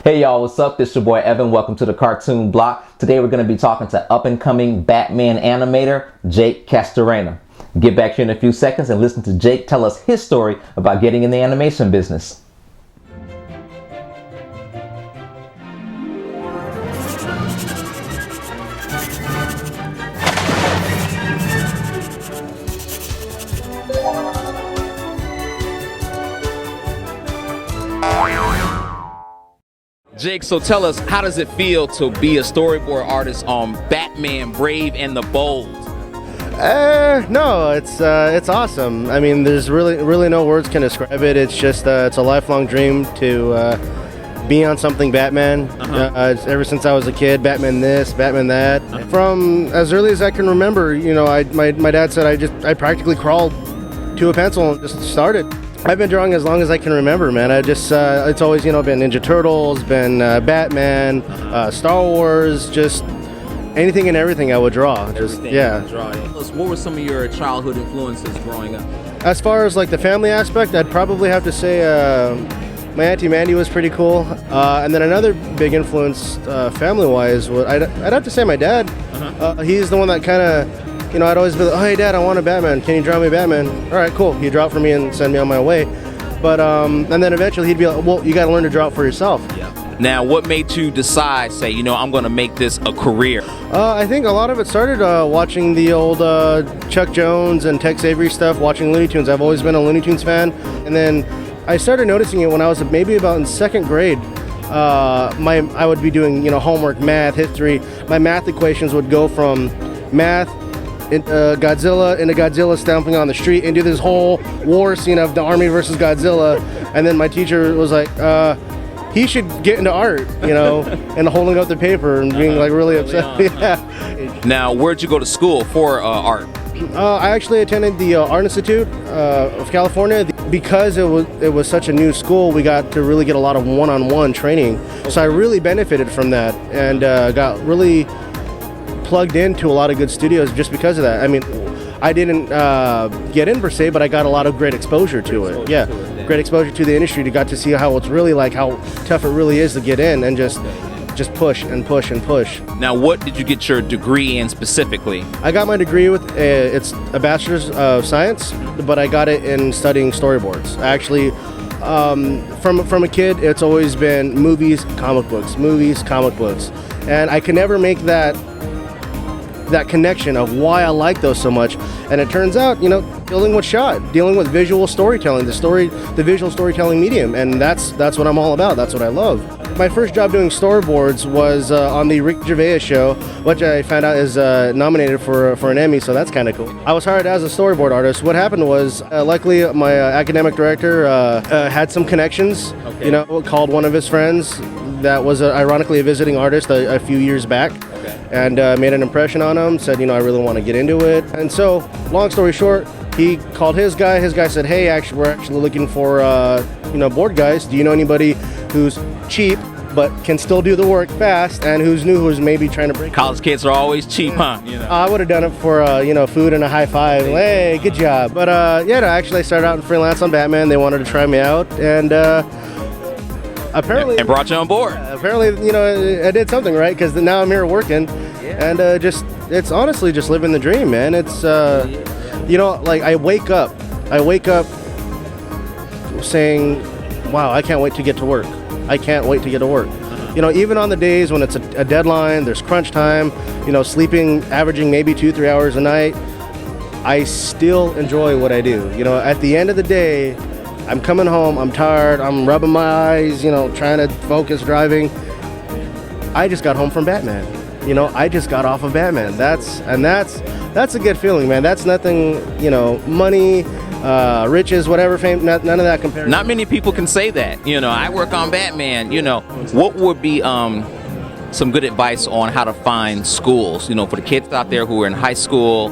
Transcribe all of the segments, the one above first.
Hey y'all, what's up? This is your boy Evan. Welcome to the Cartoon Block. Today we're going to be talking to up-and-coming Batman animator, Jake Castorena. Get back here in a few seconds and listen to Jake tell us his story about getting in the animation business. Jake, so tell us, how does it feel to be a storyboard artist on Batman Brave and the Bold? No, it's awesome. I mean, there's really no words can describe it. It's just it's a lifelong dream to be on something Batman. Ever since I was a kid, Batman this, Batman that. From as early as I can remember, you know, my dad said I practically crawled to a pencil and just started. I've been drawing as long as I can remember, man. It's always, you know, been Ninja Turtles, been Batman, Star Wars, just anything and everything I would draw. What were some of your childhood influences growing up? As far as like the family aspect, I'd probably have to say my Auntie Mandy was pretty cool. And then another big influence family-wise, I'd have to say my dad. He's the one that kind of, you know, I'd always be like, oh, hey, Dad, I want a Batman. Can you draw me Batman? All right, cool. He'd draw it for me and send me on my way. But, and then eventually he'd be like, well, you got to learn to draw it for yourself. Yeah. Now, what made you decide, say, you know, I'm going to make this a career? I think a lot of it started watching the old Chuck Jones and Tex Avery stuff, watching Looney Tunes. I've always been a Looney Tunes fan. And then I started noticing it when I was maybe about in second grade. I would be doing, you know, homework, math, history. My math equations would go from math, Godzilla stomping on the street, and do this whole war scene of the army versus Godzilla. And then my teacher was like, he should get into art, you know, and holding up the paper and being like really upset. Yeah. Now, where'd you go to school for art? I actually attended the Art Institute of California. Because it was such a new school, we got to really get a lot of one-on-one training. So I really benefited from that and got really plugged into a lot of good studios just because of that. I mean, I didn't get in per se, but I got a lot of great exposure to it. Yeah, great exposure to the industry. To got to see how it's really like, how tough it really is to get in and just push and push and push. Now, what did you get your degree in specifically? I got my degree with it's a bachelor's of science, but I got it in studying storyboards. Actually, from a kid, it's always been movies, comic books, and I could never make that connection of why I like those so much. And it turns out, you know, dealing with visual storytelling, the visual storytelling medium, and that's what I'm all about. That's what I love. My first job doing storyboards was on the Rick Gervais show, which I found out is nominated for an Emmy, so that's kind of cool. I was hired as a storyboard artist. What happened was, luckily my academic director had some connections, you know, called one of his friends that was ironically a visiting artist a few years back. And made an impression on him, said, you know, I really want to get into it. And so, long story short, he called his guy. His guy said, hey, we're actually looking for, you know, board guys. Do you know anybody who's cheap but can still do the work fast and who's new, who's maybe trying to break? College kids are always cheap, huh? You know? I would have done it for, you know, food and a high five. Hey, good job. But, yeah, no, actually I started out in freelance on Batman. They wanted to try me out, and apparently, and brought you on board. Apparently, you know, I did something right, because now I'm here working, and it's honestly just living the dream, man. It's you know, like I wake up saying, wow, I can't wait to get to work. I can't wait to get to work. You know, even on the days when it's a deadline, there's crunch time, you know, sleeping, averaging maybe 2-3 hours a night, I still enjoy what I do. You know, at the end of the day, I'm coming home, I'm tired, I'm rubbing my eyes, you know, trying to focus driving. I just got home from Batman. You know, I just got off of Batman. That's a good feeling, man. That's nothing, you know, money, riches, whatever, fame, none of that compares. Not many people can say that. You know, I work on Batman. You know, what would be some good advice on how to find schools, you know, for the kids out there who are in high school,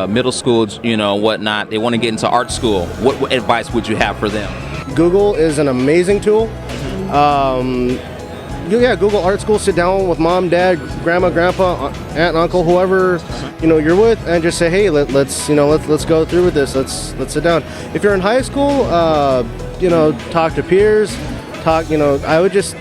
middle school, you know, whatnot, they want to get into art school? What advice would you have for them? Google is an amazing tool. Yeah, Google Art School. Sit down with mom, dad, grandma, grandpa, aunt, uncle, whoever you know you're with, and just say, hey, let's go through with this. Let's sit down. If you're in high school, you know, talk to peers. You know, I would just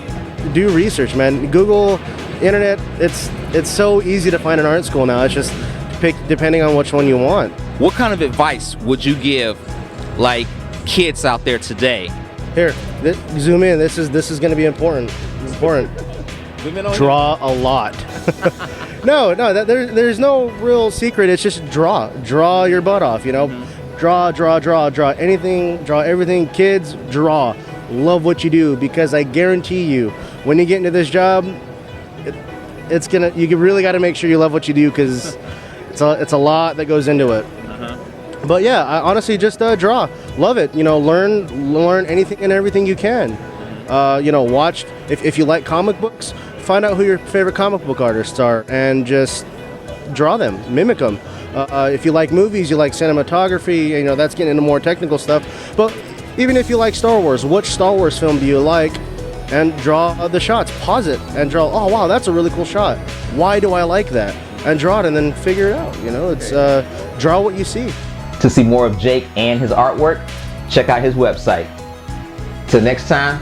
do research, man. Google, internet, it's so easy to find an art school now. It's just pick depending on which one you want. What kind of advice would you give, like, kids out there today? Here, zoom in. This is going to be important. It's important. Draw a lot. No, there's no real secret. It's just draw your butt off. You know, draw anything, draw everything. Kids, draw. Love what you do, because I guarantee you, when you get into this job, you really got to make sure you love what you do, because it's a lot that goes into it. But yeah, I honestly just draw, love it. You know, learn anything and everything you can. You know, watch if you like comic books, find out who your favorite comic book artists are and just draw them, mimic them. If you like movies, you like cinematography, you know, that's getting into more technical stuff. But even if you like Star Wars, which Star Wars film do you like? And draw the shots, pause it and draw, oh wow, that's a really cool shot. Why do I like that? And draw it and then figure it out. You know, it's draw what you see. To see more of Jake and his artwork, check out his website. Till next time,